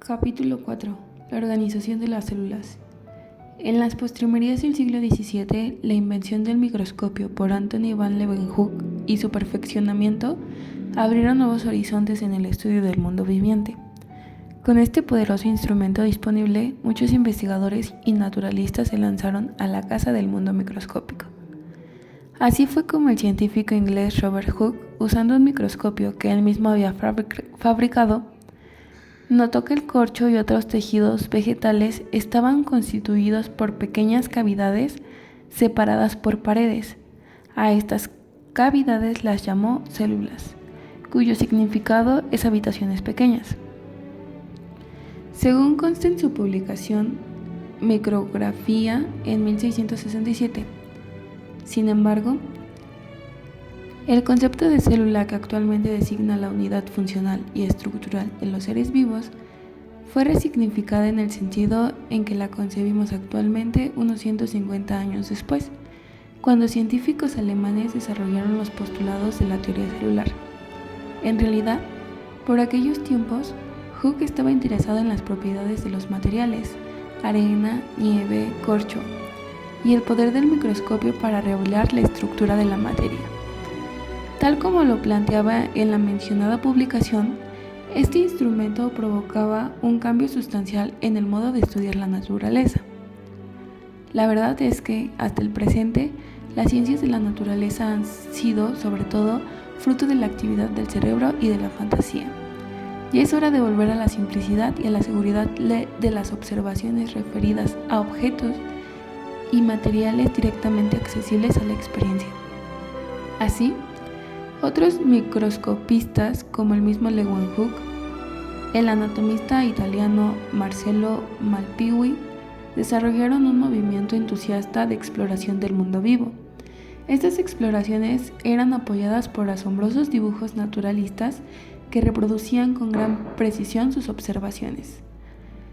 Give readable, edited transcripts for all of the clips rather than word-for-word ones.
Capítulo 4. La organización de las células. En las postrimerías del siglo XVII, la invención del microscopio por Antony van Leeuwenhoek y su perfeccionamiento abrieron nuevos horizontes en el estudio del mundo viviente. Con este poderoso instrumento disponible, muchos investigadores y naturalistas se lanzaron a la caza del mundo microscópico. Así fue como el científico inglés Robert Hooke, usando un microscopio que él mismo había fabricado, notó que el corcho y otros tejidos vegetales estaban constituidos por pequeñas cavidades separadas por paredes. A estas cavidades las llamó células, cuyo significado es habitaciones pequeñas. Según consta en su publicación Micrografía en 1667. Sin embargo, el concepto de célula, que actualmente designa la unidad funcional y estructural en los seres vivos, fue resignificada en el sentido en que la concebimos actualmente unos 150 años después, cuando científicos alemanes desarrollaron los postulados de la teoría celular. En realidad, por aquellos tiempos, Hooke estaba interesado en las propiedades de los materiales, arena, nieve, corcho, y el poder del microscopio para revelar la estructura de la materia. Tal como lo planteaba en la mencionada publicación, este instrumento provocaba un cambio sustancial en el modo de estudiar la naturaleza. La verdad es que, hasta el presente, las ciencias de la naturaleza han sido, sobre todo, fruto de la actividad del cerebro y de la fantasía. Ya es hora de volver a la simplicidad y a la seguridad de las observaciones referidas a objetos y materiales directamente accesibles a la experiencia. Así, otros microscopistas, como el mismo Leeuwenhoek, el anatomista italiano Marcello Malpighi, desarrollaron un movimiento entusiasta de exploración del mundo vivo. Estas exploraciones eran apoyadas por asombrosos dibujos naturalistas que reproducían con gran precisión sus observaciones.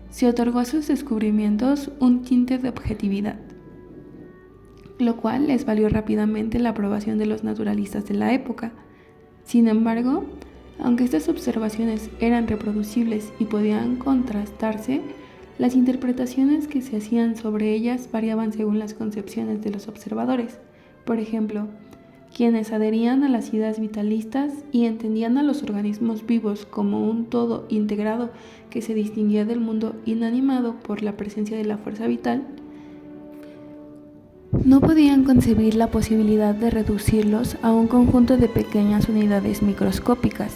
Se otorgó a sus descubrimientos un tinte de objetividad, lo cual les valió rápidamente la aprobación de los naturalistas de la época. Sin embargo, aunque estas observaciones eran reproducibles y podían contrastarse, las interpretaciones que se hacían sobre ellas variaban según las concepciones de los observadores. Por ejemplo, quienes adherían a las ideas vitalistas y entendían a los organismos vivos como un todo integrado que se distinguía del mundo inanimado por la presencia de la fuerza vital, no podían concebir la posibilidad de reducirlos a un conjunto de pequeñas unidades microscópicas.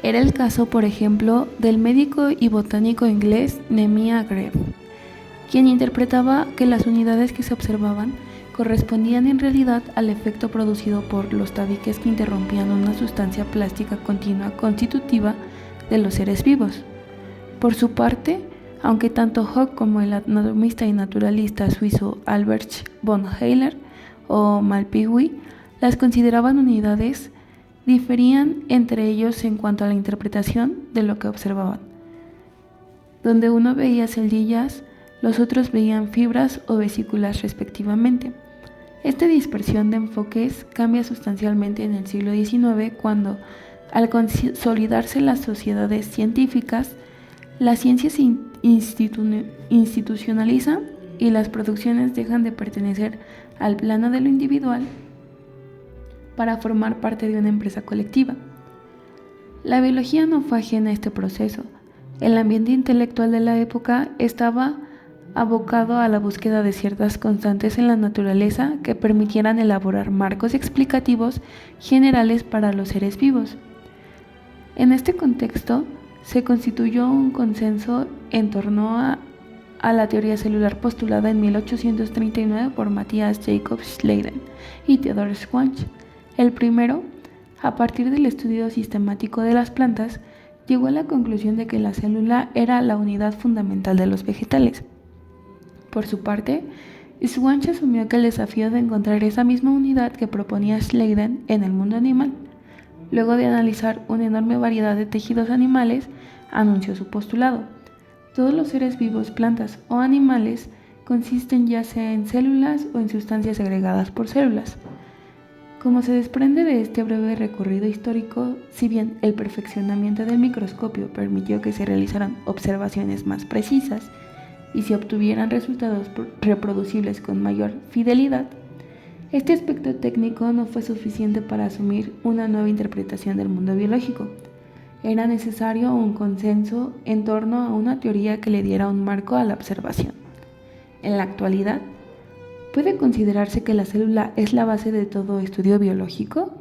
Era el caso, por ejemplo, del médico y botánico inglés Nehemiah Greve, quien interpretaba que las unidades que se observaban correspondían en realidad al efecto producido por los tabiques que interrumpían una sustancia plástica continua constitutiva de los seres vivos. Por su parte, aunque tanto Hooke como el anatomista y naturalista suizo Albert von Haller o Malpighi las consideraban unidades, diferían entre ellos en cuanto a la interpretación de lo que observaban. Donde uno veía celdillas, los otros veían fibras o vesículas respectivamente. Esta dispersión de enfoques cambia sustancialmente en el siglo XIX cuando, al consolidarse las sociedades científicas, la ciencia se institucionaliza y las producciones dejan de pertenecer al plano de lo individual para formar parte de una empresa colectiva. La biología no fue ajena a este proceso. El ambiente intelectual de la época estaba abocado a la búsqueda de ciertas constantes en la naturaleza que permitieran elaborar marcos explicativos generales para los seres vivos. En este contexto, se constituyó un consenso en torno a la teoría celular postulada en 1839 por Matthias Jakob Schleiden y Theodor Schwann. El primero, a partir del estudio sistemático de las plantas, llegó a la conclusión de que la célula era la unidad fundamental de los vegetales. Por su parte, Schwann asumió que el desafío de encontrar esa misma unidad que proponía Schleiden en el mundo animal, luego de analizar una enorme variedad de tejidos animales, anunció su postulado. Todos los seres vivos, plantas o animales, consisten ya sea en células o en sustancias agregadas por células. Como se desprende de este breve recorrido histórico, si bien el perfeccionamiento del microscopio permitió que se realizaran observaciones más precisas y se obtuvieran resultados reproducibles con mayor fidelidad, este aspecto técnico no fue suficiente para asumir una nueva interpretación del mundo biológico. Era necesario un consenso en torno a una teoría que le diera un marco a la observación. En la actualidad, ¿puede considerarse que la célula es la base de todo estudio biológico?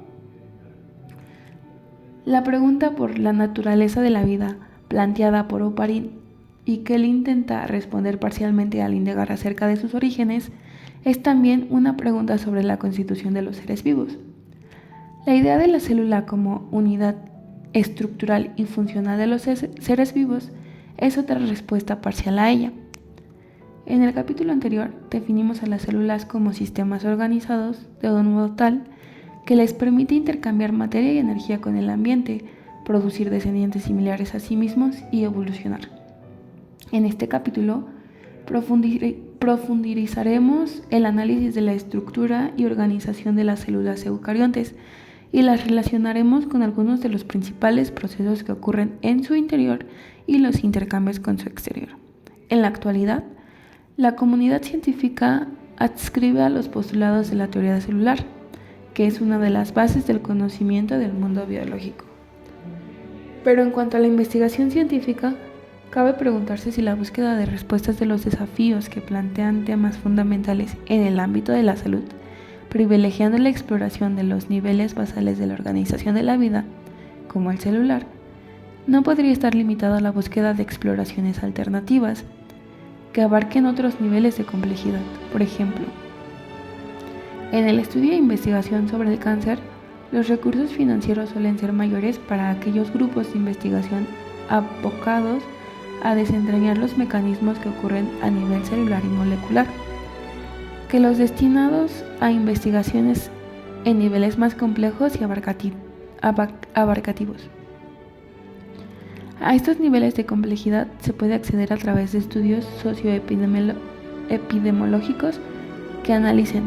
La pregunta por la naturaleza de la vida, planteada por Oparin, y que él intenta responder parcialmente al indagar acerca de sus orígenes, es también una pregunta sobre la constitución de los seres vivos. La idea de la célula como unidad estructural y funcional de los seres vivos es otra respuesta parcial a ella. En el capítulo anterior definimos a las células como sistemas organizados de un modo tal que les permite intercambiar materia y energía con el ambiente, producir descendientes similares a sí mismos y evolucionar. En este capítulo profundizaremos el análisis de la estructura y organización de las células eucariontes y las relacionaremos con algunos de los principales procesos que ocurren en su interior y los intercambios con su exterior. En la actualidad, la comunidad científica adscribe a los postulados de la teoría celular, que es una de las bases del conocimiento del mundo biológico. Pero en cuanto a la investigación científica, cabe preguntarse si la búsqueda de respuestas de los desafíos que plantean temas fundamentales en el ámbito de la salud, privilegiando la exploración de los niveles basales de la organización de la vida, como el celular, no podría estar limitado a la búsqueda de exploraciones alternativas que abarquen otros niveles de complejidad. Por ejemplo, en el estudio e investigación sobre el cáncer, los recursos financieros suelen ser mayores para aquellos grupos de investigación abocados a desentrañar los mecanismos que ocurren a nivel celular y molecular, que los destinados a investigaciones en niveles más complejos y abarcativos. A estos niveles de complejidad se puede acceder a través de estudios socioepidemiológicos que analicen,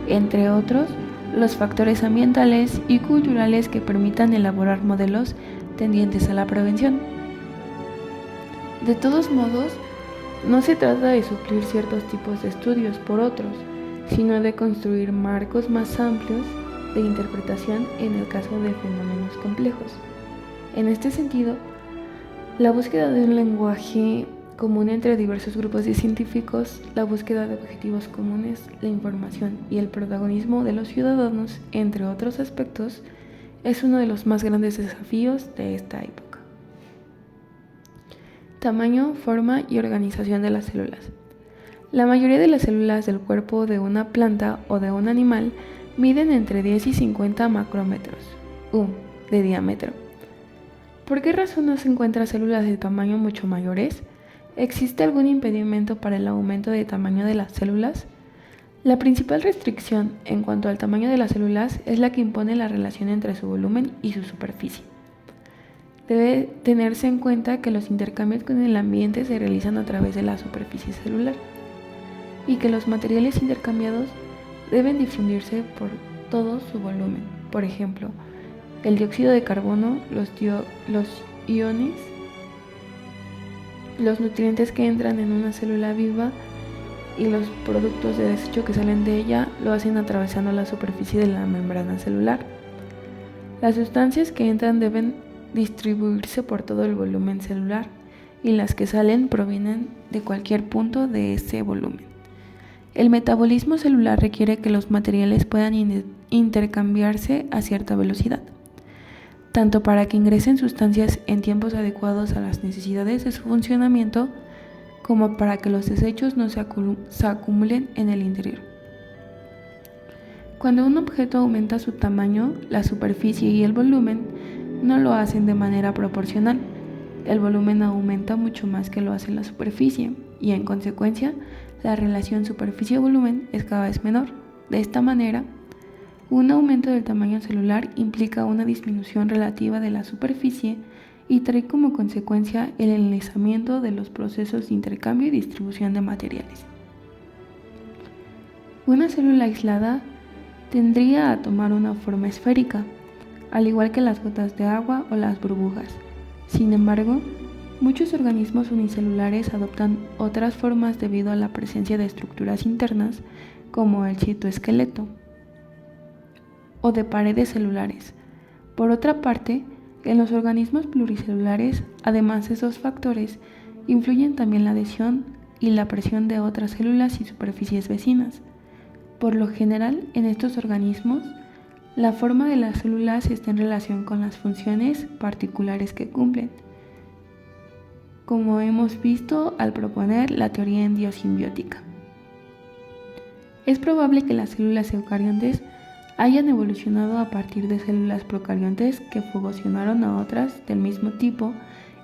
entre otros, los factores ambientales y culturales que permitan elaborar modelos tendientes a la prevención. De todos modos, no se trata de suplir ciertos tipos de estudios por otros, sino de construir marcos más amplios de interpretación en el caso de fenómenos complejos. En este sentido, la búsqueda de un lenguaje común entre diversos grupos de científicos, la búsqueda de objetivos comunes, la información y el protagonismo de los ciudadanos, entre otros aspectos, es uno de los más grandes desafíos de esta época. Tamaño, forma y organización de las células. La mayoría de las células del cuerpo de una planta o de un animal miden entre 10 y 50 macrómetros de diámetro. ¿Por qué razón no se encuentran células de tamaño mucho mayores? ¿Existe algún impedimento para el aumento de tamaño de las células? La principal restricción en cuanto al tamaño de las células es la que impone la relación entre su volumen y su superficie. Debe tenerse en cuenta que los intercambios con el ambiente se realizan a través de la superficie celular y que los materiales intercambiados deben difundirse por todo su volumen. Por ejemplo, el dióxido de carbono, los iones, los nutrientes que entran en una célula viva y los productos de desecho que salen de ella lo hacen atravesando la superficie de la membrana celular. Las sustancias que entran deben distribuirse por todo el volumen celular y las que salen provienen de cualquier punto de ese volumen. El metabolismo celular requiere que los materiales puedan intercambiarse a cierta velocidad, tanto para que ingresen sustancias en tiempos adecuados a las necesidades de su funcionamiento, como para que los desechos no se acumulen en el interior. Cuando un objeto aumenta su tamaño, la superficie y el volumen no lo hacen de manera proporcional. El volumen aumenta mucho más que lo hace la superficie y, en consecuencia, la relación superficie-volumen es cada vez menor. De esta manera, un aumento del tamaño celular implica una disminución relativa de la superficie y trae como consecuencia el enlazamiento de los procesos de intercambio y distribución de materiales. Una célula aislada tendría a tomar una forma esférica, al igual que las gotas de agua o las burbujas. Sin embargo, muchos organismos unicelulares adoptan otras formas debido a la presencia de estructuras internas como el citoesqueleto o de paredes celulares. Por otra parte, en los organismos pluricelulares, además de esos factores, influyen también la adhesión y la presión de otras células y superficies vecinas. Por lo general, en estos organismos, la forma de las células está en relación con las funciones particulares que cumplen, como hemos visto al proponer la teoría endiosimbiótica. Es probable que las células eucariontes hayan evolucionado a partir de células procariontes que fusionaron a otras del mismo tipo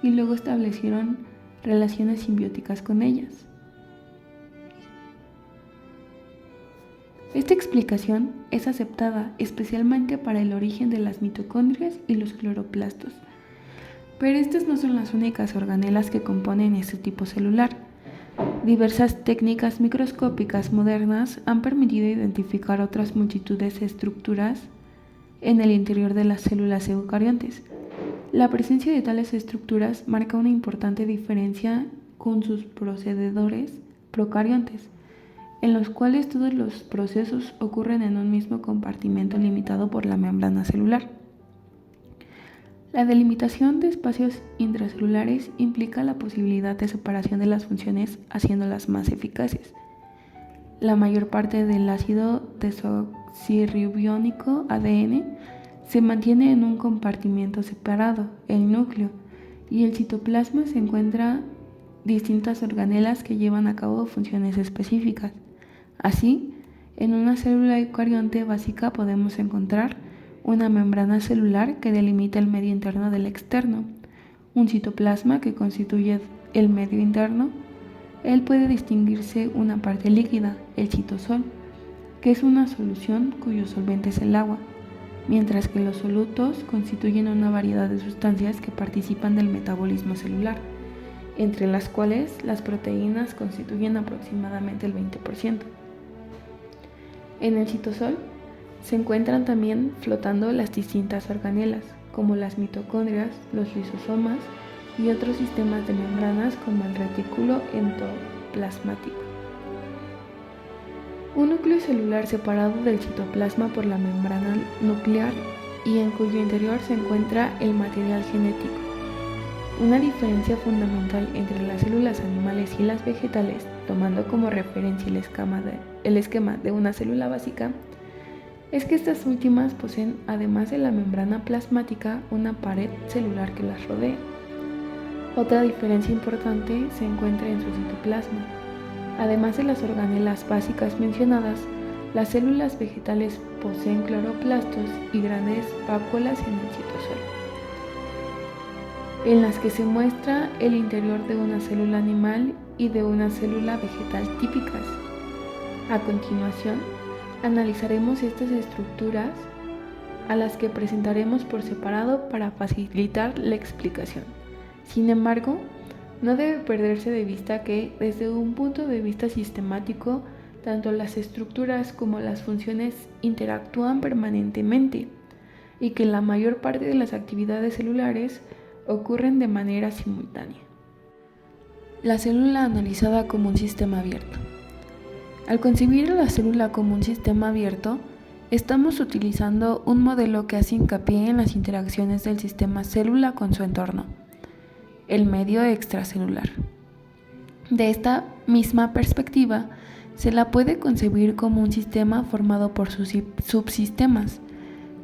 y luego establecieron relaciones simbióticas con ellas. Esta explicación es aceptada especialmente para el origen de las mitocondrias y los cloroplastos, pero estas no son las únicas organelas que componen este tipo celular. Diversas técnicas microscópicas modernas han permitido identificar otras multitudes de estructuras en el interior de las células eucariontes. La presencia de tales estructuras marca una importante diferencia con sus procededores procariontes, en los cuales todos los procesos ocurren en un mismo compartimento limitado por la membrana celular. La delimitación de espacios intracelulares implica la posibilidad de separación de las funciones, haciéndolas más eficaces. La mayor parte del ácido desoxirribonucleico ADN se mantiene en un compartimento separado, el núcleo, y el citoplasma se encuentra distintas organelas que llevan a cabo funciones específicas. Así, en una célula eucarionte básica podemos encontrar una membrana celular que delimita el medio interno del externo, un citoplasma que constituye el medio interno. Él puede distinguirse una parte líquida, el citosol, que es una solución cuyo solvente es el agua, mientras que los solutos constituyen una variedad de sustancias que participan del metabolismo celular, entre las cuales las proteínas constituyen aproximadamente el 20%. En el citosol se encuentran también flotando las distintas organelas, como las mitocondrias, los lisosomas y otros sistemas de membranas como el retículo endoplasmático. Un núcleo celular separado del citoplasma por la membrana nuclear y en cuyo interior se encuentra el material genético. Una diferencia fundamental entre las células animales y las vegetales, tomando como referencia el esquema de una célula básica, es que estas últimas poseen, además de la membrana plasmática, una pared celular que las rodea. Otra diferencia importante se encuentra en su citoplasma. Además de las organelas básicas mencionadas, las células vegetales poseen cloroplastos y grandes vacuolas en el citosol, en las que se muestra el interior de una célula animal y de una célula vegetal típicas. A continuación, analizaremos estas estructuras, a las que presentaremos por separado para facilitar la explicación. Sin embargo, no debe perderse de vista que, desde un punto de vista sistemático, tanto las estructuras como las funciones interactúan permanentemente y que la mayor parte de las actividades celulares ocurren de manera simultánea. La célula analizada como un sistema abierto. Al concebir a la célula como un sistema abierto, estamos utilizando un modelo que hace hincapié en las interacciones del sistema célula con su entorno, el medio extracelular. De esta misma perspectiva, se la puede concebir como un sistema formado por sus subsistemas,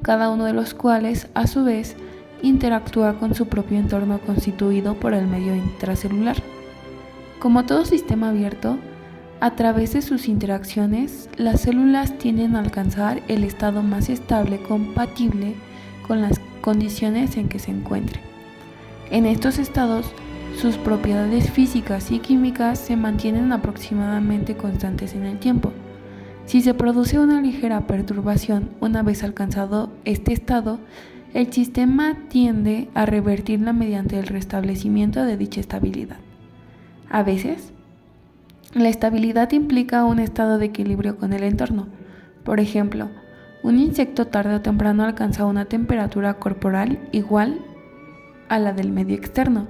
cada uno de los cuales, a su vez, interactúa con su propio entorno constituido por el medio intracelular. Como todo sistema abierto, a través de sus interacciones, las células tienden a alcanzar el estado más estable compatible con las condiciones en que se encuentren. En estos estados, sus propiedades físicas y químicas se mantienen aproximadamente constantes en el tiempo. Si se produce una ligera perturbación una vez alcanzado este estado, el sistema tiende a revertirla mediante el restablecimiento de dicha estabilidad. A veces, la estabilidad implica un estado de equilibrio con el entorno. Por ejemplo, Un insecto tarde o temprano alcanza una temperatura corporal igual a la del medio externo.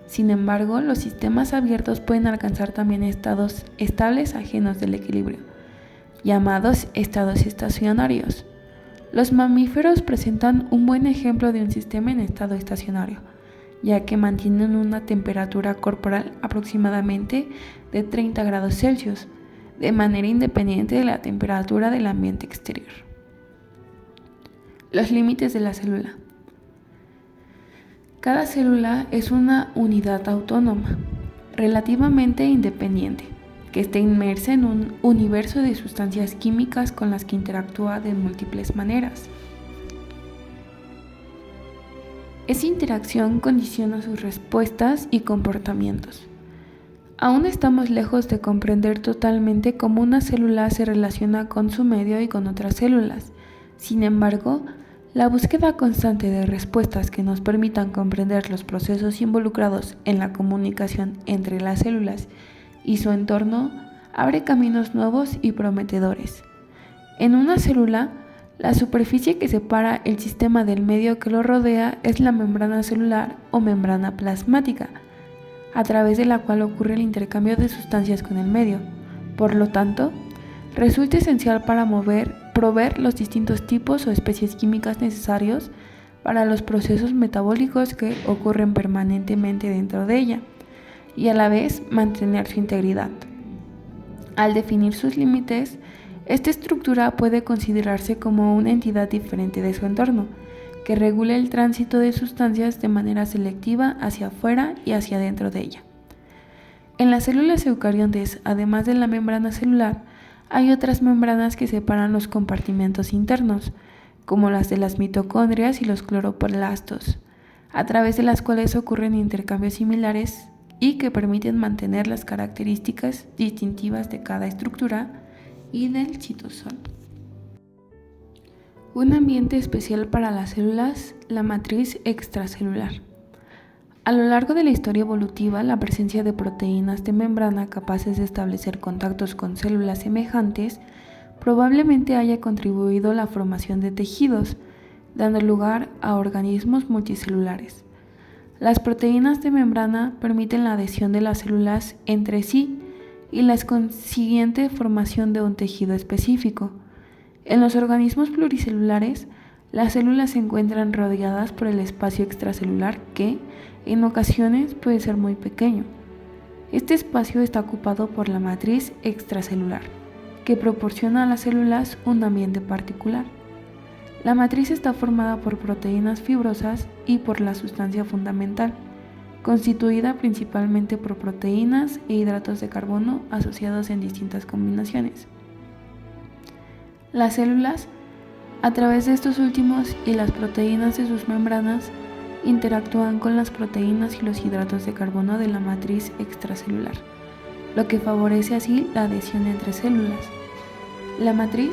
Sin embargo, los sistemas abiertos pueden alcanzar también estados estables ajenos del equilibrio, llamados estados estacionarios. Los mamíferos presentan un buen ejemplo de un sistema en estado estacionario, ya que mantienen una temperatura corporal aproximadamente de 30 grados Celsius, de manera independiente de la temperatura del ambiente exterior. Los límites de la célula. Cada célula es una unidad autónoma, relativamente independiente, que está inmersa en un universo de sustancias químicas con las que interactúa de múltiples maneras. Esa interacción condiciona sus respuestas y comportamientos. Aún estamos lejos de comprender totalmente cómo una célula se relaciona con su medio y con otras células. Sin embargo, la búsqueda constante de respuestas que nos permitan comprender los procesos involucrados en la comunicación entre las células y su entorno abre caminos nuevos y prometedores. En una célula, la superficie que separa el sistema del medio que lo rodea es la membrana celular o membrana plasmática, a través de la cual ocurre el intercambio de sustancias con el medio. Por lo tanto, resulta esencial para proveer los distintos tipos o especies químicas necesarios para los procesos metabólicos que ocurren permanentemente dentro de ella, y a la vez mantener su integridad. Al definir sus límites, esta estructura puede considerarse como una entidad diferente de su entorno, que regula el tránsito de sustancias de manera selectiva hacia afuera y hacia dentro de ella. En las células eucariontes, además de la membrana celular, hay otras membranas que separan los compartimentos internos, como las de las mitocondrias y los cloroplastos, a través de las cuales ocurren intercambios similares y que permiten mantener las características distintivas de cada estructura y del citosol. Un ambiente especial para las células, la matriz extracelular. A lo largo de la historia evolutiva, la presencia de proteínas de membrana capaces de establecer contactos con células semejantes probablemente haya contribuido a la formación de tejidos, dando lugar a organismos multicelulares. Las proteínas de membrana permiten la adhesión de las células entre sí y la consiguiente formación de un tejido específico. En los organismos pluricelulares, las células se encuentran rodeadas por el espacio extracelular que, en ocasiones, puede ser muy pequeño. Este espacio está ocupado por la matriz extracelular, que proporciona a las células un ambiente particular. La matriz está formada por proteínas fibrosas y por la sustancia fundamental, constituida principalmente por proteínas e hidratos de carbono asociados en distintas combinaciones. Las células, a través de estos últimos y las proteínas de sus membranas, interactúan con las proteínas y los hidratos de carbono de la matriz extracelular, lo que favorece así la adhesión entre células. La matriz,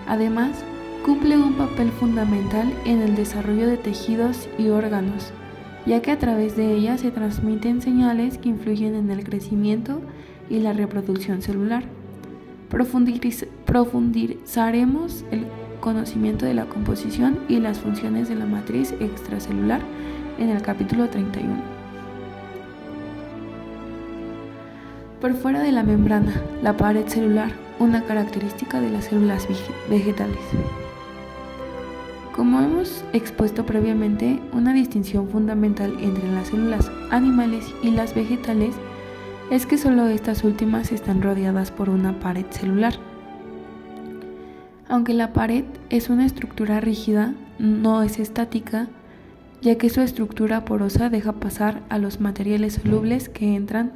además, cumple un papel fundamental en el desarrollo de tejidos y órganos, ya que a través de ella se transmiten señales que influyen en el crecimiento y la reproducción celular. Profundizaremos el conocimiento de la composición y las funciones de la matriz extracelular en el capítulo 31. Por fuera de la membrana, la pared celular, una característica de las células vegetales. Como hemos expuesto previamente, una distinción fundamental entre las células animales y las vegetales es que solo estas últimas están rodeadas por una pared celular. Aunque la pared es una estructura rígida, no es estática, ya que su estructura porosa deja pasar a los materiales solubles que entran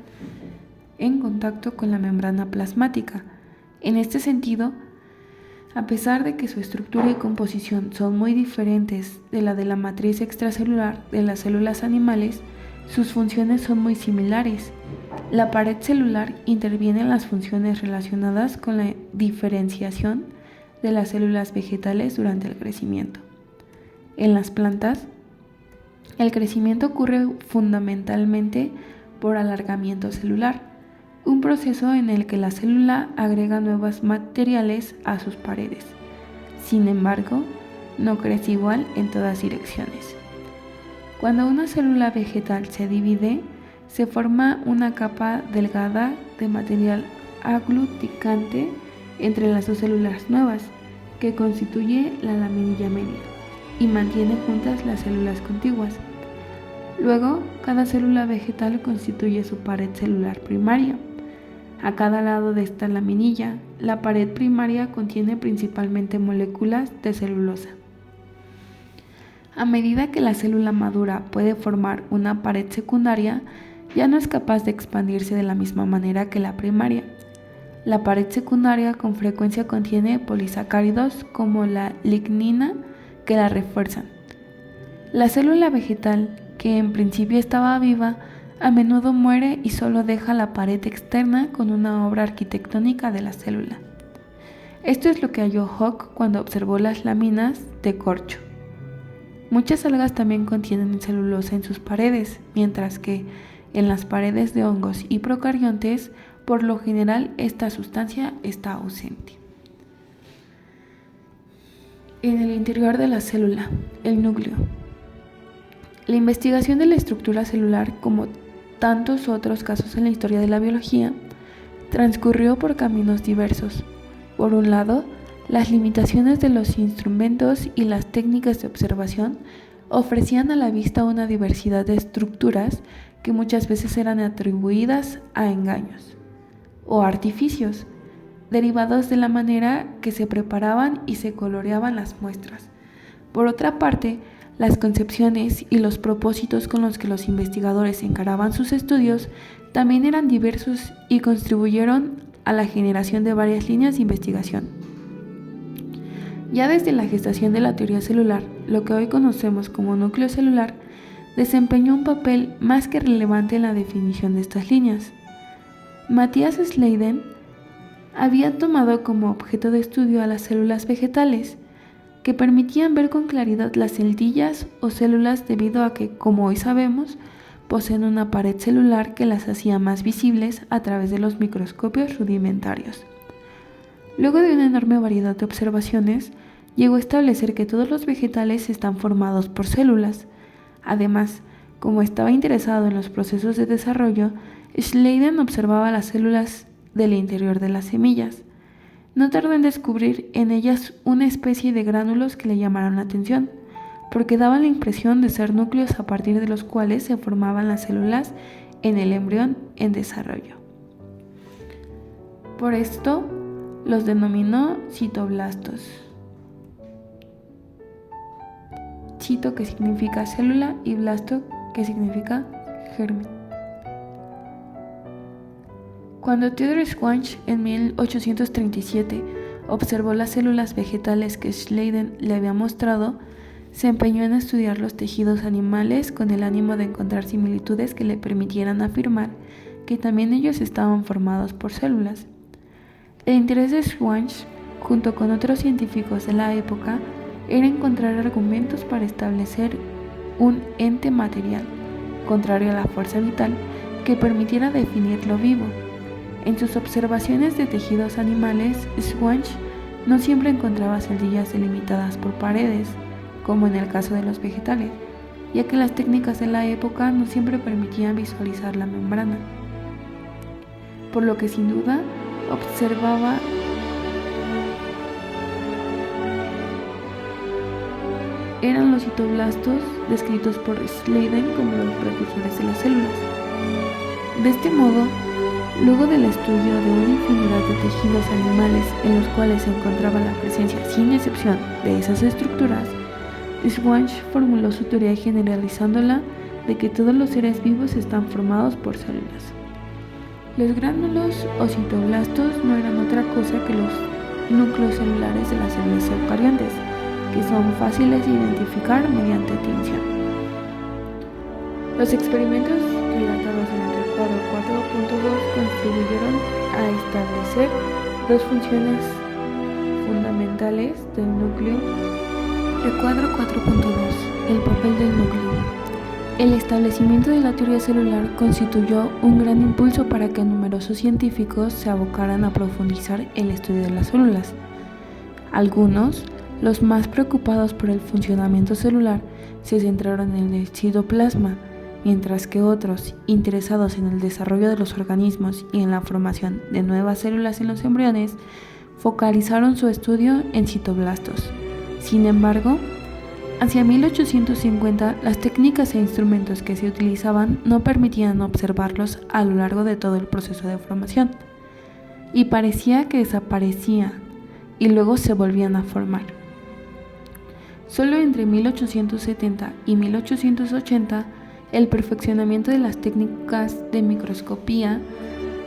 en contacto con la membrana plasmática. En este sentido, a pesar de que su estructura y composición son muy diferentes de la matriz extracelular de las células animales, sus funciones son muy similares. La pared celular interviene en las funciones relacionadas con la diferenciación de las células vegetales durante el crecimiento. En las plantas, el crecimiento ocurre fundamentalmente por alargamiento celular, un proceso en el que la célula agrega nuevos materiales a sus paredes. Sin embargo, no crece igual en todas direcciones. Cuando una célula vegetal se divide, se forma una capa delgada de material aglutinante entre las dos células nuevas, que constituye la laminilla media y mantiene juntas las células contiguas. Luego, cada célula vegetal constituye su pared celular primaria. A cada lado de esta laminilla, la pared primaria contiene principalmente moléculas de celulosa. A medida que la célula madura puede formar una pared secundaria, ya no es capaz de expandirse de la misma manera que la primaria. La pared secundaria con frecuencia contiene polisacáridos como la lignina que la refuerzan. La célula vegetal, que en principio estaba viva, a menudo muere y solo deja la pared externa con una obra arquitectónica de la célula. Esto es lo que halló Hooke cuando observó las láminas de corcho. Muchas algas también contienen celulosa en sus paredes, mientras que en las paredes de hongos y procariontes, por lo general, esta sustancia está ausente. En el interior de la célula, el núcleo. La investigación de la estructura celular, como tantos otros casos en la historia de la biología, transcurrió por caminos diversos. Por un lado, las limitaciones de los instrumentos y las técnicas de observación ofrecían a la vista una diversidad de estructuras que muchas veces eran atribuidas a engaños o artificios, derivados de la manera que se preparaban y se coloreaban las muestras. Por otra parte, las concepciones y los propósitos con los que los investigadores encaraban sus estudios también eran diversos y contribuyeron a la generación de varias líneas de investigación. Ya desde la gestación de la teoría celular, lo que hoy conocemos como núcleo celular desempeñó un papel más que relevante en la definición de estas líneas. Matthias Schleiden había tomado como objeto de estudio a las células vegetales, que permitían ver con claridad las celdillas o células debido a que, como hoy sabemos, poseen una pared celular que las hacía más visibles a través de los microscopios rudimentarios. Luego de una enorme variedad de observaciones, llegó a establecer que todos los vegetales están formados por células. Además, como estaba interesado en los procesos de desarrollo, Schleiden observaba las células del interior de las semillas. No tardó en descubrir en ellas una especie de gránulos que le llamaron la atención, porque daban la impresión de ser núcleos a partir de los cuales se formaban las células en el embrión en desarrollo. Por esto los denominó citoblastos. Cito, que significa célula, y blasto, que significa germen. Cuando Theodor Schwann en 1837 observó las células vegetales que Schleiden le había mostrado, se empeñó en estudiar los tejidos animales con el ánimo de encontrar similitudes que le permitieran afirmar que también ellos estaban formados por células. El interés de Schwann, junto con otros científicos de la época, era encontrar argumentos para establecer un ente material, contrario a la fuerza vital, que permitiera definir lo vivo. En sus observaciones de tejidos animales, Schwann no siempre encontraba celdillas delimitadas por paredes, como en el caso de los vegetales, ya que las técnicas de la época no siempre permitían visualizar la membrana, por lo que sin duda observaba eran los citoblastos descritos por Schleiden como los precursores de las células. De este modo, luego del estudio de una infinidad de tejidos animales en los cuales se encontraba la presencia sin excepción de esas estructuras, Schwann formuló su teoría generalizándola de que todos los seres vivos están formados por células. Los gránulos o citoblastos no eran otra cosa que los núcleos celulares de las células eucariontes, que son fáciles de identificar mediante tinción. Los experimentos relatados en el recuadro 4.2 contribuyeron a establecer dos funciones fundamentales del núcleo. Recuadro 4.2. El papel del núcleo. El establecimiento de la teoría celular constituyó un gran impulso para que numerosos científicos se abocaran a profundizar el estudio de las células. Algunos Los más preocupados por el funcionamiento celular se centraron en el citoplasma, mientras que otros, interesados en el desarrollo de los organismos y en la formación de nuevas células en los embriones, focalizaron su estudio en citoblastos. Sin embargo, hacia 1850 las técnicas e instrumentos que se utilizaban no permitían observarlos a lo largo de todo el proceso de formación, y parecía que desaparecían y luego se volvían a formar. Solo entre 1870 y 1880, el perfeccionamiento de las técnicas de microscopía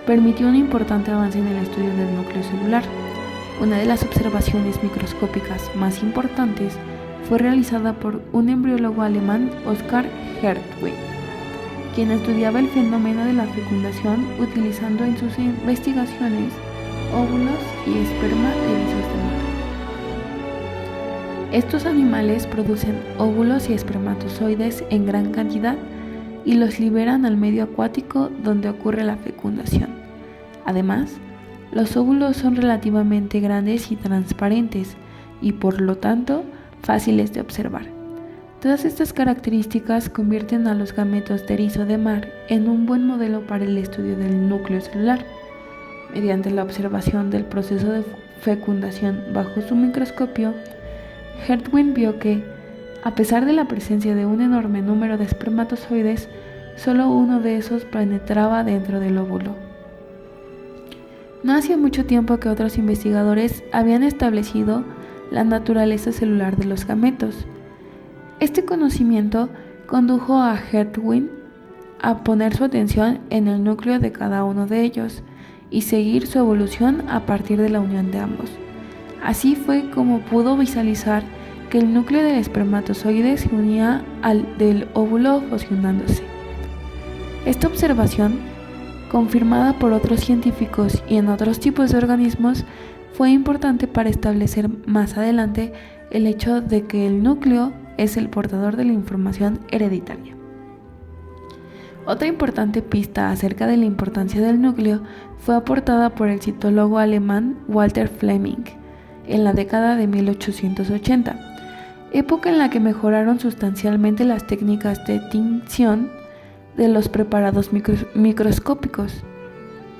permitió un importante avance en el estudio del núcleo celular. Una de las observaciones microscópicas más importantes fue realizada por un embriólogo alemán, Oskar Hertwig, quien estudiaba el fenómeno de la fecundación utilizando en sus investigaciones óvulos y esperma erizos de mar. Estos animales producen óvulos y espermatozoides en gran cantidad y los liberan al medio acuático donde ocurre la fecundación. Además, los óvulos son relativamente grandes y transparentes y por lo tanto fáciles de observar. Todas estas características convierten a los gametos de erizo de mar en un buen modelo para el estudio del núcleo celular. Mediante la observación del proceso de fecundación bajo su microscopio, Hertwig vio que, a pesar de la presencia de un enorme número de espermatozoides, solo uno de esos penetraba dentro del óvulo. No hacía mucho tiempo que otros investigadores habían establecido la naturaleza celular de los gametos. Este conocimiento condujo a Hertwig a poner su atención en el núcleo de cada uno de ellos y seguir su evolución a partir de la unión de ambos. Así fue como pudo visualizar que el núcleo del espermatozoide se unía al del óvulo fusionándose. Esta observación, confirmada por otros científicos y en otros tipos de organismos, fue importante para establecer más adelante el hecho de que el núcleo es el portador de la información hereditaria. Otra importante pista acerca de la importancia del núcleo fue aportada por el citólogo alemán Walter Flemming en la década de 1880, época en la que mejoraron sustancialmente las técnicas de tinción de los preparados microscópicos.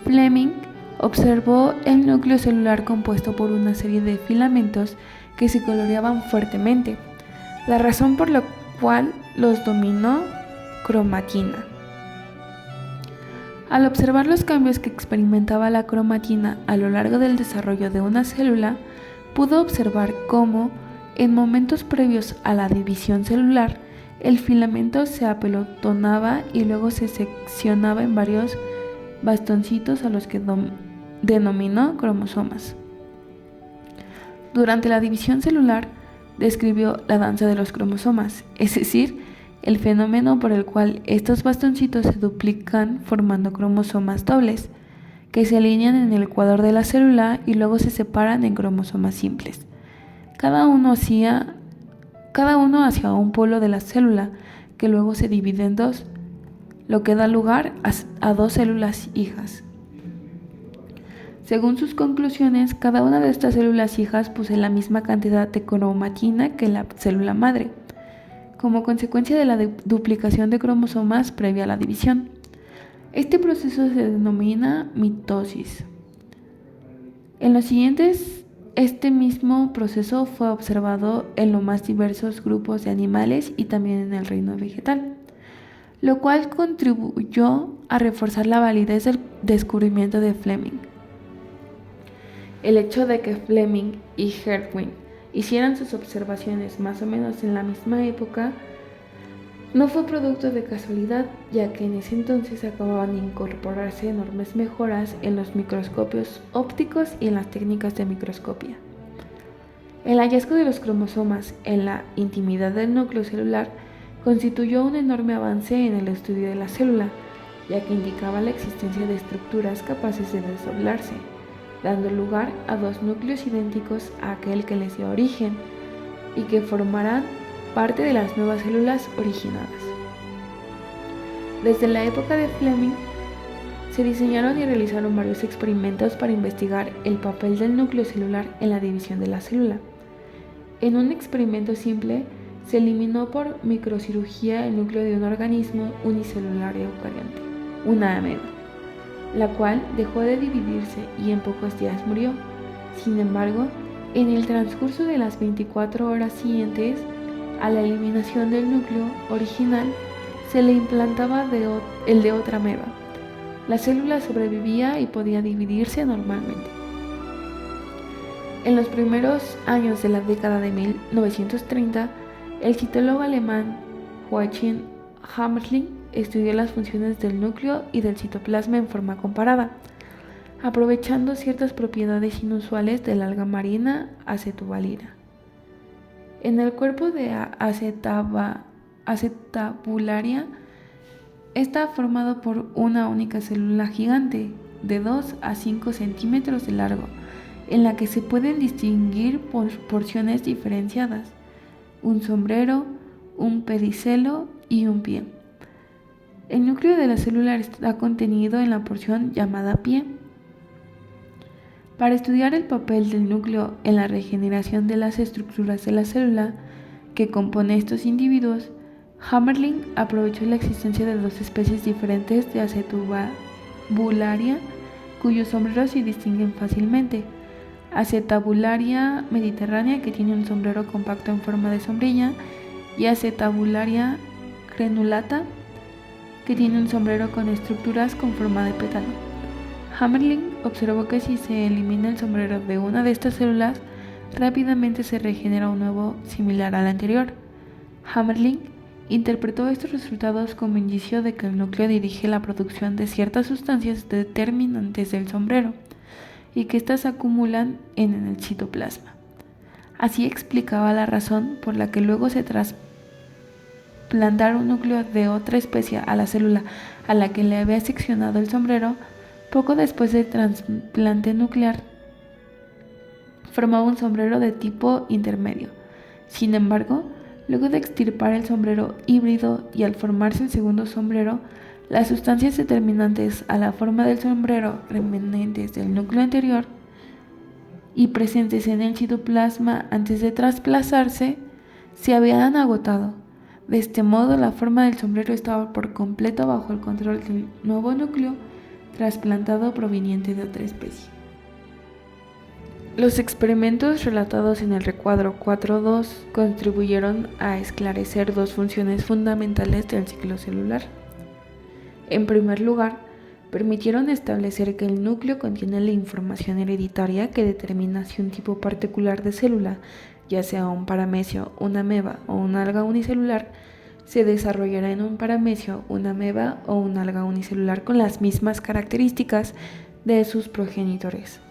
Flemming observó el núcleo celular compuesto por una serie de filamentos que se coloreaban fuertemente, la razón por la cual los denominó cromatina. Al observar los cambios que experimentaba la cromatina a lo largo del desarrollo de una célula, pudo observar cómo, en momentos previos a la división celular, el filamento se apelotonaba y luego se seccionaba en varios bastoncitos a los que denominó cromosomas. Durante la división celular, describió la danza de los cromosomas, es decir, el fenómeno por el cual estos bastoncitos se duplican formando cromosomas dobles, que se alinean en el ecuador de la célula y luego se separan en cromosomas simples, cada uno hacia un polo de la célula, que luego se divide en dos, lo que da lugar a dos células hijas. Según sus conclusiones, cada una de estas células hijas posee la misma cantidad de cromatina que la célula madre, como consecuencia de la duplicación de cromosomas previa a la división. Este proceso se denomina mitosis. En los siguientes, este mismo proceso fue observado en los más diversos grupos de animales y también en el reino vegetal, lo cual contribuyó a reforzar la validez del descubrimiento de Flemming. El hecho de que Flemming y Hertwig hicieran sus observaciones más o menos en la misma época no fue producto de casualidad, ya que en ese entonces acababan de incorporarse enormes mejoras en los microscopios ópticos y en las técnicas de microscopía. El hallazgo de los cromosomas en la intimidad del núcleo celular constituyó un enorme avance en el estudio de la célula, ya que indicaba la existencia de estructuras capaces de desdoblarse, dando lugar a dos núcleos idénticos a aquel que les dio origen y que formarán parte de las nuevas células originadas. Desde la época de Flemming se diseñaron y realizaron varios experimentos para investigar el papel del núcleo celular en la división de la célula. En un experimento simple, se eliminó por microcirugía el núcleo de un organismo unicelular eucarionte, una ameba, la cual dejó de dividirse y en pocos días murió. Sin embargo, en el transcurso de las 24 horas siguientes a la eliminación del núcleo original, se le implantaba el de otra ameba. La célula sobrevivía y podía dividirse normalmente. En los primeros años de la década de 1930, el citólogo alemán Joachim Hammerling estudió las funciones del núcleo y del citoplasma en forma comparada, aprovechando ciertas propiedades inusuales del alga marina acetabularia. En el cuerpo de acetabularia está formado por una única célula gigante de 2 a 5 centímetros de largo, en la que se pueden distinguir porciones diferenciadas: un sombrero, un pedicelo y un pie. El núcleo de la célula está contenido en la porción llamada pie. Para estudiar el papel del núcleo en la regeneración de las estructuras de la célula que compone estos individuos, Hammerling aprovechó la existencia de dos especies diferentes de acetabularia cuyos sombreros se distinguen fácilmente: Acetabularia mediterránea, que tiene un sombrero compacto en forma de sombrilla, y Acetabularia granulata, que tiene un sombrero con estructuras con forma de pétalo. Hammerling observó que si se elimina el sombrero de una de estas células, rápidamente se regenera un nuevo similar al anterior. Hammerling interpretó estos resultados como indicio de que el núcleo dirige la producción de ciertas sustancias determinantes del sombrero y que éstas se acumulan en el citoplasma. Así explicaba la razón por la que luego se trasplantar un núcleo de otra especie a la célula a la que le había seccionado el sombrero. Poco después del trasplante nuclear, formaba un sombrero de tipo intermedio. Sin embargo, luego de extirpar el sombrero híbrido y al formarse el segundo sombrero, las sustancias determinantes a la forma del sombrero remanentes del núcleo anterior y presentes en el citoplasma antes de trasplazarse se habían agotado. De este modo, la forma del sombrero estaba por completo bajo el control del nuevo núcleo trasplantado proveniente de otra especie. Los experimentos relatados en el recuadro 4.2 contribuyeron a esclarecer dos funciones fundamentales del ciclo celular. En primer lugar, permitieron establecer que el núcleo contiene la información hereditaria que determina si un tipo particular de célula, ya sea un paramecio, una ameba o un alga unicelular, se desarrollará en un paramecio, una ameba o un alga unicelular con las mismas características de sus progenitores.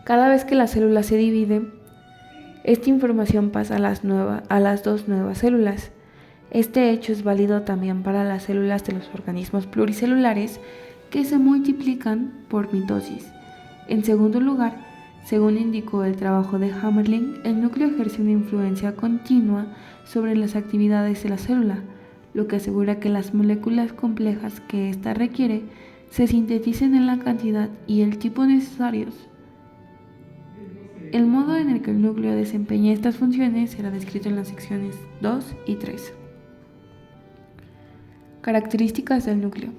Cada vez que la célula se divide, esta información pasa a las dos nuevas células. Este hecho es válido también para las células de los organismos pluricelulares que se multiplican por mitosis. En segundo lugar, según indicó el trabajo de Hammerling, el núcleo ejerce una influencia continua sobre las actividades de la célula, lo que asegura que las moléculas complejas que ésta requiere se sinteticen en la cantidad y el tipo necesarios. El modo en el que el núcleo desempeña estas funciones será descrito en las secciones 2 y 3. Características del núcleo.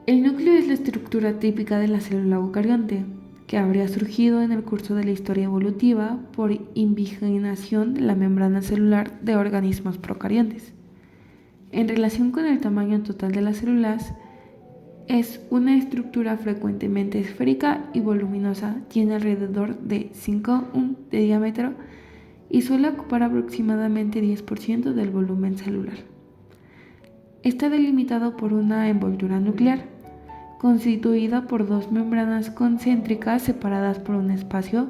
El núcleo es la estructura típica de la célula eucarionte, que habría surgido en el curso de la historia evolutiva por invaginación de la membrana celular de organismos procariontes. En relación con el tamaño total de las células, es una estructura frecuentemente esférica y voluminosa, tiene alrededor de 5 de diámetro y suele ocupar aproximadamente 10% del volumen celular. Está delimitado por una envoltura nuclear, constituida por dos membranas concéntricas separadas por un espacio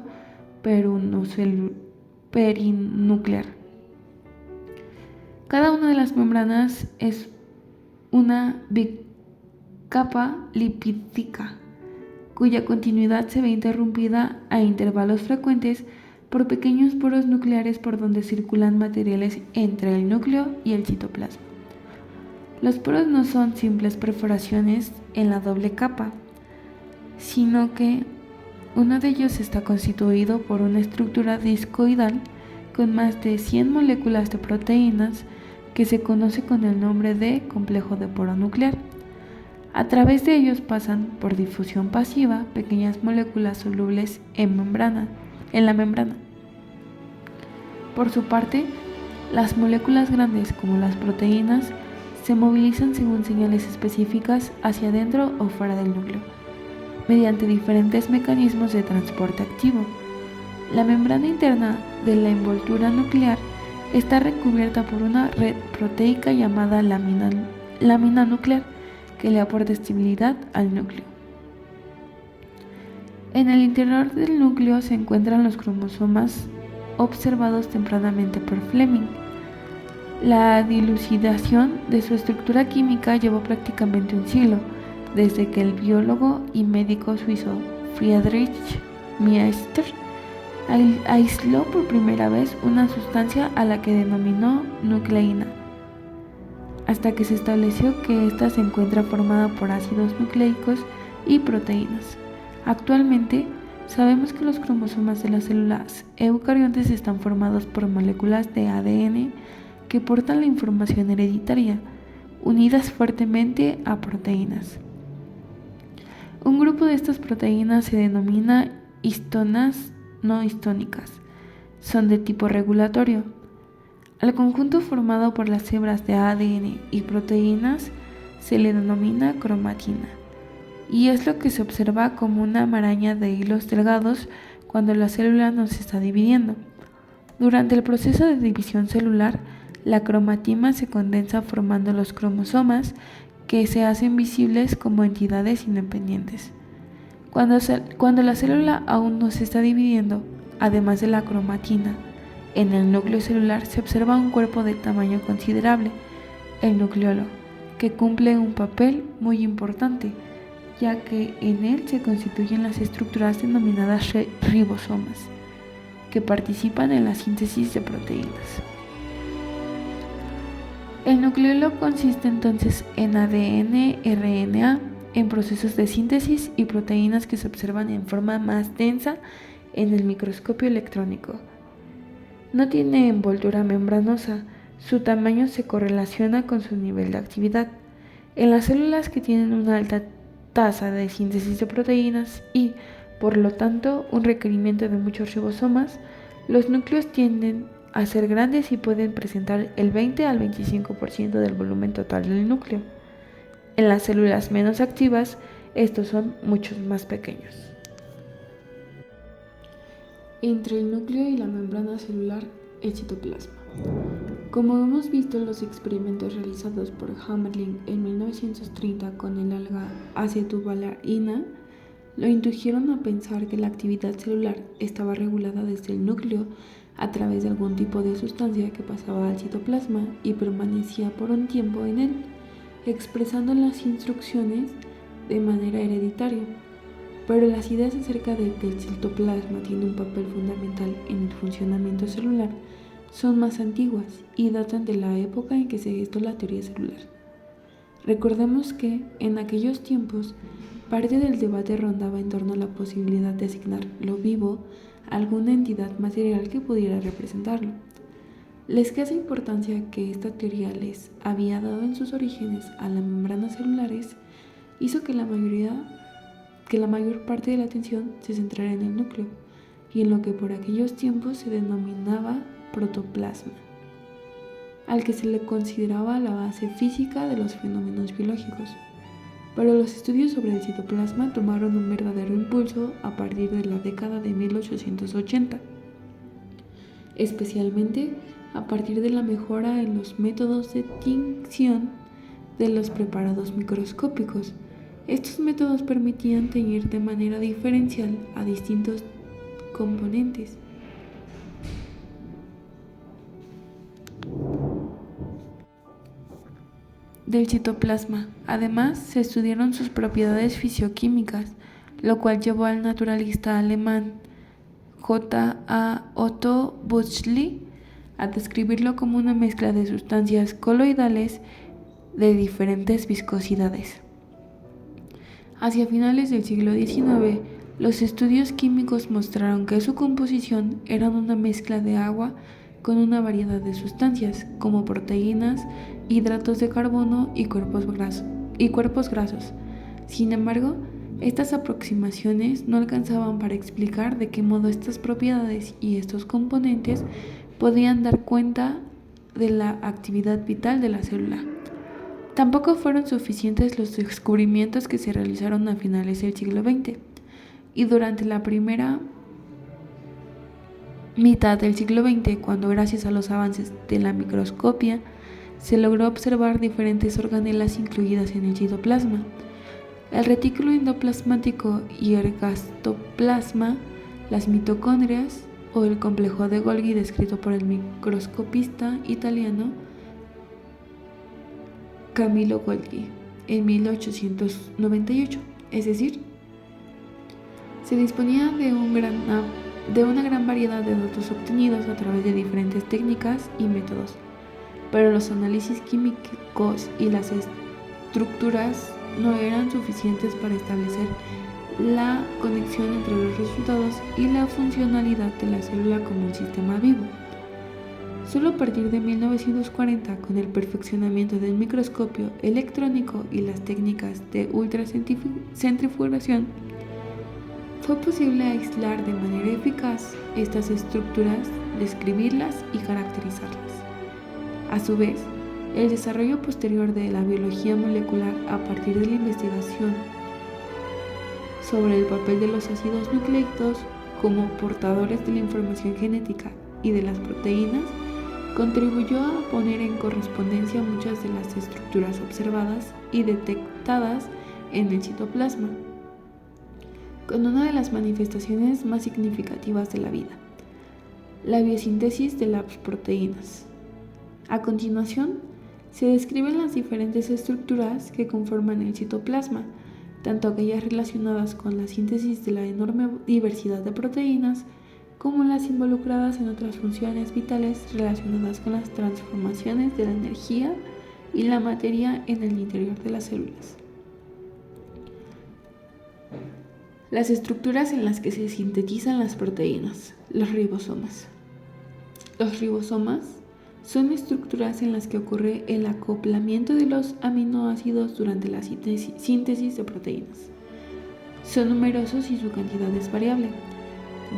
perinuclear. Cada una de las membranas es una bicapa lipídica, cuya continuidad se ve interrumpida a intervalos frecuentes por pequeños poros nucleares por donde circulan materiales entre el núcleo y el citoplasma. Los poros no son simples perforaciones en la doble capa, sino que Uno de ellos está constituido por una estructura discoidal con más de 100 moléculas de proteínas que se conoce con el nombre de complejo de poro nuclear. A través de ellos pasan por difusión pasiva pequeñas moléculas solubles en la membrana. Por su parte, las moléculas grandes como las proteínas se movilizan según señales específicas hacia adentro o fuera del núcleo, mediante diferentes mecanismos de transporte activo. La membrana interna de la envoltura nuclear está recubierta por una red proteica llamada lámina nuclear que le aporta estabilidad al núcleo. En el interior del núcleo se encuentran los cromosomas observados tempranamente por Fleming. La dilucidación de su estructura química llevó prácticamente un siglo, desde que el biólogo y médico suizo Friedrich Miester aisló por primera vez una sustancia a la que denominó nucleína, hasta que se estableció que ésta se encuentra formada por ácidos nucleicos y proteínas. Actualmente, sabemos que los cromosomas de las células eucariontes están formados por moléculas de ADN que portan la información hereditaria, unidas fuertemente a proteínas. Un grupo de estas proteínas se denomina histonas no histónicas. Son de tipo regulatorio. Al conjunto formado por las hebras de ADN y proteínas se le denomina cromatina, y es lo que se observa como una maraña de hilos delgados cuando la célula no se está dividiendo. Durante el proceso de división celular, la cromatina se condensa formando los cromosomas que se hacen visibles como entidades independientes. Cuando la célula aún no se está dividiendo, además de la cromatina, en el núcleo celular se observa un cuerpo de tamaño considerable, el nucleolo, que cumple un papel muy importante, ya que en él se constituyen las estructuras denominadas ribosomas, que participan en la síntesis de proteínas. El nucleolo consiste entonces en ADN, RNA, en procesos de síntesis y proteínas que se observan en forma más densa en el microscopio electrónico. No tiene envoltura membranosa, su tamaño se correlaciona con su nivel de actividad. En las células que tienen una alta tasa de síntesis de proteínas y, por lo tanto, un requerimiento de muchos ribosomas, los núcleos tienden a ser grandes y pueden presentar el 20 al 25% del volumen total del núcleo. En las células menos activas, estos son mucho más pequeños. Entre el núcleo y la membrana celular, el citoplasma. Como hemos visto en los experimentos realizados por Hammerling en 1930 con el alga acetobalarina, lo indujeron a pensar que la actividad celular estaba regulada desde el núcleo a través de algún tipo de sustancia que pasaba al citoplasma y permanecía por un tiempo en él, expresando las instrucciones de manera hereditaria. Pero las ideas acerca de que el citoplasma tiene un papel fundamental en el funcionamiento celular son más antiguas y datan de la época en que se gestó la teoría celular. Recordemos que, en aquellos tiempos, parte del debate rondaba en torno a la posibilidad de asignar lo vivo a alguna entidad material que pudiera representarlo. La escasa importancia que esta teoría les había dado en sus orígenes a las membranas celulares hizo que la mayor parte de la atención se centrara en el núcleo y en lo que por aquellos tiempos se denominaba protoplasma, al que se le consideraba la base física de los fenómenos biológicos. Pero los estudios sobre el citoplasma tomaron un verdadero impulso a partir de la década de 1880, especialmente a partir de la mejora en los métodos de tinción de los preparados microscópicos. Estos métodos permitían teñir de manera diferencial a distintos componentes. Del citoplasma. Además, se estudiaron sus propiedades fisioquímicas, lo cual llevó al naturalista alemán J.A. Otto Büchsli a describirlo como una mezcla de sustancias coloidales de diferentes viscosidades. Hacia finales del siglo XIX, Los estudios químicos mostraron que su composición era una mezcla de agua con una variedad de sustancias, como proteínas, hidratos de carbono y cuerpos grasos. Sin embargo, estas aproximaciones no alcanzaban para explicar de qué modo estas propiedades y estos componentes podían dar cuenta de la actividad vital de la célula. Tampoco fueron suficientes los descubrimientos que se realizaron a finales del siglo XX y durante la primera mitad del siglo XX, cuando gracias a los avances de la microscopia se logró observar diferentes organelas incluidas en el citoplasma. El retículo endoplasmático y el gastoplasma, las mitocondrias o el complejo de Golgi descrito por el microscopista italiano Camillo Golgi en 1898, es decir, se disponía de una gran variedad de datos obtenidos a través de diferentes técnicas y métodos, pero los análisis químicos y las estructuras no eran suficientes para establecer la conexión entre los resultados y la funcionalidad de la célula como un sistema vivo. Solo a partir de 1940, con el perfeccionamiento del microscopio electrónico y las técnicas de ultracentrifugación, fue posible aislar de manera eficaz estas estructuras, describirlas y caracterizarlas. A su vez, el desarrollo posterior de la biología molecular a partir de la investigación sobre el papel de los ácidos nucleicos como portadores de la información genética y de las proteínas contribuyó a poner en correspondencia muchas de las estructuras observadas y detectadas en el citoplasma, con una de las manifestaciones más significativas de la vida, la biosíntesis de las proteínas. A continuación, se describen las diferentes estructuras que conforman el citoplasma, tanto aquellas relacionadas con la síntesis de la enorme diversidad de proteínas, como las involucradas en otras funciones vitales relacionadas con las transformaciones de la energía y la materia en el interior de las células. Las estructuras en las que se sintetizan las proteínas, los ribosomas. Los ribosomas son estructuras en las que ocurre el acoplamiento de los aminoácidos durante la síntesis de proteínas. Son numerosos y su cantidad es variable,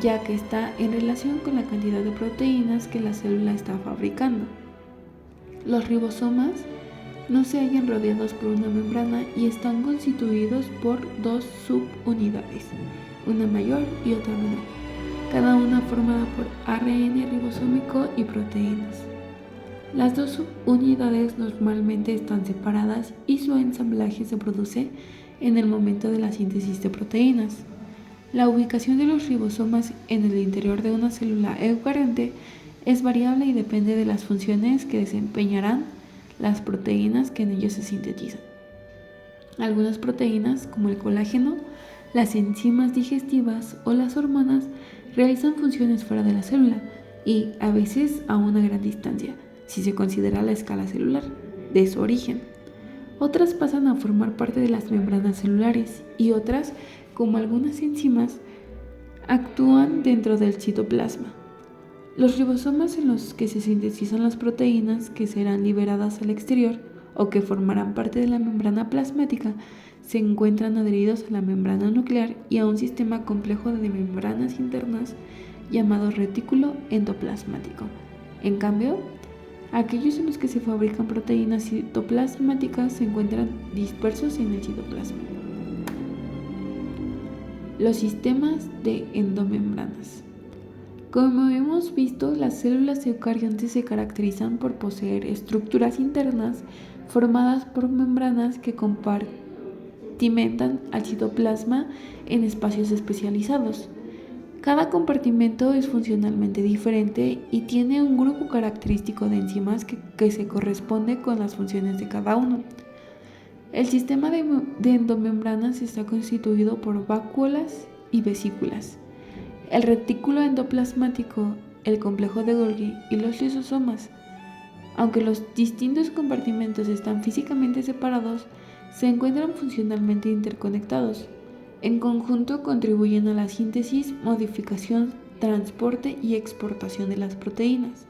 ya que está en relación con la cantidad de proteínas que la célula está fabricando. Los ribosomas no se hallan rodeados por una membrana y están constituidos por dos subunidades, una mayor y otra menor, cada una formada por ARN ribosómico y proteínas. Las dos subunidades normalmente están separadas y su ensamblaje se produce en el momento de la síntesis de proteínas. La ubicación de los ribosomas en el interior de una célula eucarionte es variable y depende de las funciones que desempeñarán las proteínas que en ellos se sintetizan. Algunas proteínas, como el colágeno, las enzimas digestivas o las hormonas, realizan funciones fuera de la célula y a veces a una gran distancia, si se considera la escala celular de su origen. Otras pasan a formar parte de las membranas celulares y otras, como algunas enzimas, actúan dentro del citoplasma. Los ribosomas en los que se sintetizan las proteínas que serán liberadas al exterior o que formarán parte de la membrana plasmática se encuentran adheridos a la membrana nuclear y a un sistema complejo de membranas internas llamado retículo endoplasmático. En cambio, aquellos en los que se fabrican proteínas citoplasmáticas se encuentran dispersos en el citoplasma. Los sistemas de endomembranas. Como hemos visto, las células eucariontes se caracterizan por poseer estructuras internas formadas por membranas que compartimentan al citoplasma en espacios especializados. Cada compartimento es funcionalmente diferente y tiene un grupo característico de enzimas que se corresponde con las funciones de cada uno. El sistema de endomembranas está constituido por vacuolas y vesículas. El retículo endoplasmático, el complejo de Golgi y los lisosomas. Aunque los distintos compartimentos están físicamente separados, se encuentran funcionalmente interconectados. En conjunto contribuyen a la síntesis, modificación, transporte y exportación de las proteínas.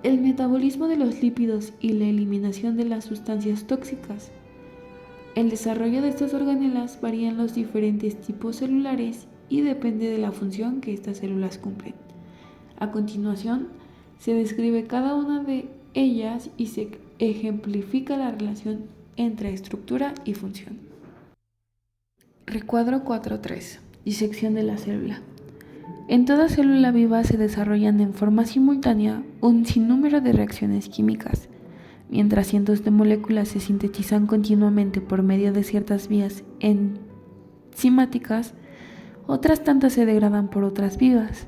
El metabolismo de los lípidos y la eliminación de las sustancias tóxicas. El desarrollo de estas organelas varía en los diferentes tipos celulares y depende de la función que estas células cumplen. A continuación, se describe cada una de ellas y se ejemplifica la relación entre estructura y función. Recuadro 4.3. Disección de la célula. En toda célula viva se desarrollan en forma simultánea un sinnúmero de reacciones químicas. Mientras cientos de moléculas se sintetizan continuamente por medio de ciertas vías enzimáticas, otras tantas se degradan por otras vías.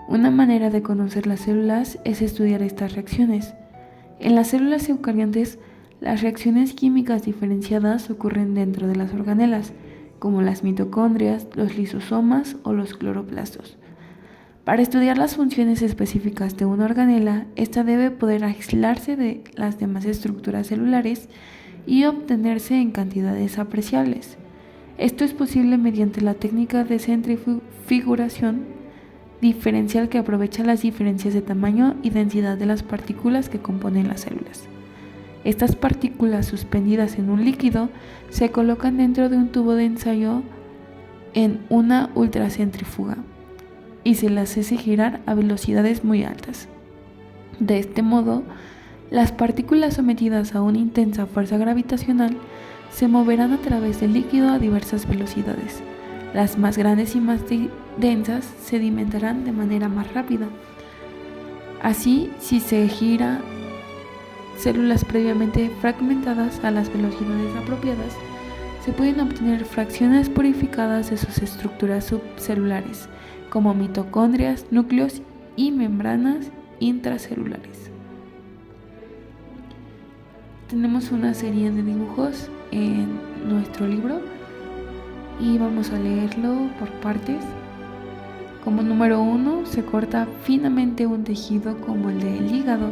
Una manera de conocer las células es estudiar estas reacciones. En las células eucariontes, las reacciones químicas diferenciadas ocurren dentro de las organelas, como las mitocondrias, los lisosomas o los cloroplastos. Para estudiar las funciones específicas de una organela, ésta debe poder aislarse de las demás estructuras celulares y obtenerse en cantidades apreciables. Esto es posible mediante la técnica de centrifuguración diferencial que aprovecha las diferencias de tamaño y densidad de las partículas que componen las células. Estas partículas suspendidas en un líquido se colocan dentro de un tubo de ensayo en una ultracentrífuga y se las hace girar a velocidades muy altas. De este modo, las partículas sometidas a una intensa fuerza gravitacional se moverán a través del líquido a diversas velocidades. Las más grandes y más densas sedimentarán de manera más rápida. Así, si se gira células previamente fragmentadas a las velocidades apropiadas, se pueden obtener fracciones purificadas de sus estructuras subcelulares, como mitocondrias, núcleos y membranas intracelulares. Tenemos una serie de dibujos en nuestro libro y vamos a leerlo por partes. Como número 1, se corta finamente un tejido como el del hígado.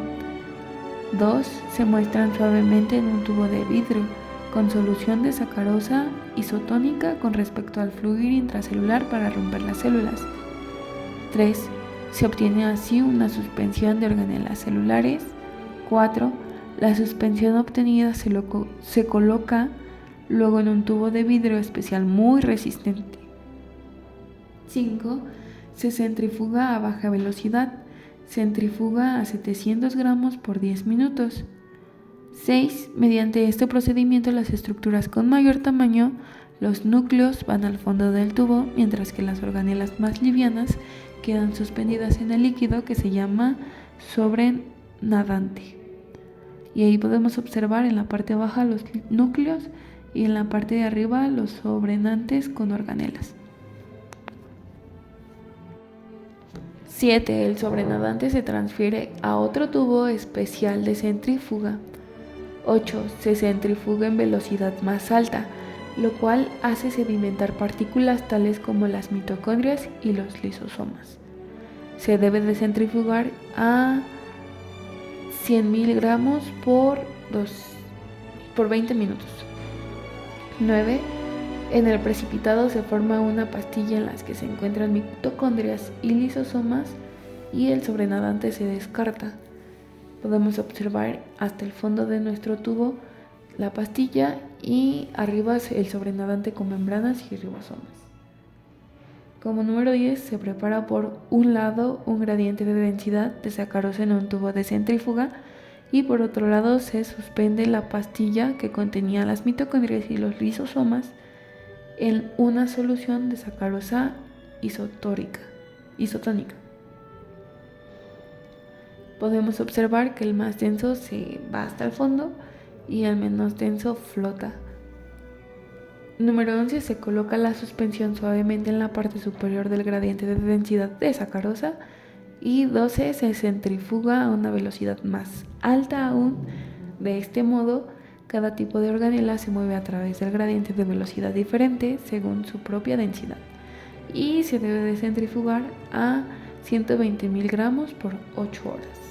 2. Se muestran suavemente en un tubo de vidrio con solución de sacarosa isotónica con respecto al fluido intracelular para romper las células. 3. Se obtiene así una suspensión de organelas celulares. 4. La suspensión obtenida se coloca luego en un tubo de vidrio especial muy resistente. 5. Se centrifuga a baja velocidad. Centrifuga a 700 gramos por 10 minutos. 6. Mediante este procedimiento, las estructuras con mayor tamaño, los núcleos, van al fondo del tubo, mientras que las organelas más livianas quedan suspendidas en el líquido que se llama sobrenadante. Y ahí podemos observar en la parte baja los núcleos y en la parte de arriba los sobrenantes con organelas. 7. El sobrenadante se transfiere a otro tubo especial de centrífuga. 8. Se centrifuga en velocidad más alta, lo cual hace sedimentar partículas tales como las mitocondrias y los lisosomas. Se debe de centrifugar a 100.000 gramos por 20 minutos. 9. En el precipitado se forma una pastilla en la que se encuentran mitocondrias y lisosomas y el sobrenadante se descarta. Podemos observar hasta el fondo de nuestro tubo la pastilla y arriba el sobrenadante con membranas y ribosomas. Como número 10, se prepara por un lado un gradiente de densidad de sacarosa en un tubo de centrífuga y por otro lado se suspende la pastilla que contenía las mitocondrias y los lisosomas en una solución de sacarosa isotónica. Podemos observar que el más denso se va hasta el fondo y el menos denso flota. Número 11. Se coloca la suspensión suavemente en la parte superior del gradiente de densidad de sacarosa. Y 12. Se centrifuga a una velocidad más alta aún. De este modo, cada tipo de organela se mueve a través del gradiente de velocidad diferente según su propia densidad. Y se debe de centrifugar a 120.000 gramos por 8 horas.